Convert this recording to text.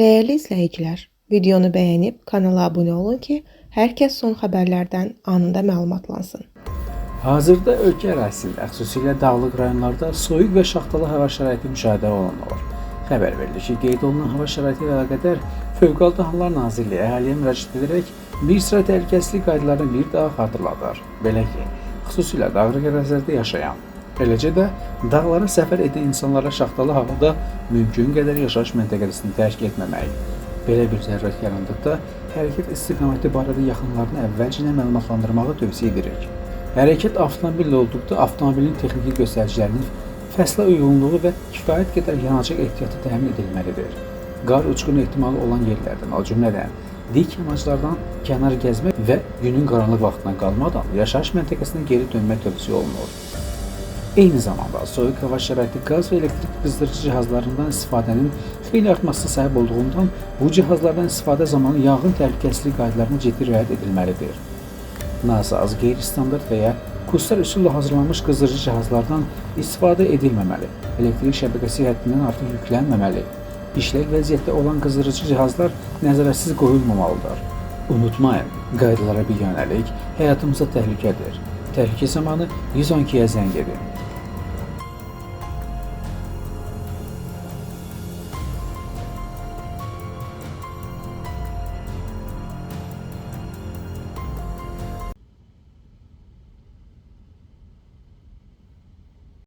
Değerli izləyicilər, videonu bəyənib kanala abunə olun ki, hər kəs son xəbərlərdən anında məlumatlansın. Hazırda ölkə ərazisində, xüsusilə dağlıq rayonlarda soyuq və şaxtalı hava şəraiti müşahidə olunur. Xəbər verilir ki, qeyd olunan hava şəraiti ilə əlaqədar Fövqəladə Hallar Nazirliyi əhaliyə müraciət edərək bir sıra təhlükəsizlik qaydalarını bir daha xatırladır. Belə ki, xüsusilə dağlıq ərazilərdə yaşayan, eləcə də dağlara səfər edən insanlara şaxtalı havada mümkün qədər yaşayış məntəqəsini tərk etməmək. Belə bir zərurət yarandıqda hərəkət istiqaməti barədə yaxınlarını əvvəlcədən məlumatlandırmağı tövsiyə edirik. Hərəkət avtomobillə olduqda avtomobilin texniki göstəricilərinin fəslə uyğunluğu və kifayət qədər yanacaq ehtiyatı təmin edilməlidir. Qar uçqunu ehtimalı olan yerlərdən, o cümlədən dik yamaclardan kənar gəzmək və günün qaranlıq vaxtına qalmadan yaşayış məntəqəsinə geri dönmək tövsiyə olunur. Eyni zamanda soyuq hava şəraiti qaz və elektrik qızdırıcı cihazlarından istifadənin xeyli artmasına səbəb olduğundan bu cihazlardan istifadə zamanı yanğın təhlükəsizlik qaydalarına ciddi riayət edilməlidir. Nasaz, qeyri-standart və ya kurslar üsulla hazırlanmış qızdırıcı cihazlardan istifadə edilməməli, elektrik şəbəkəsi həddindən artıq yüklənməməli, işlək vəziyyətdə olan qızdırıcı cihazlar nəzarətsiz qoyulmamalıdır. Unutmayın, qaydalara biganəlik həyatımıza təhlükədir. Təhlükə zamanı 112-yə zəng edin.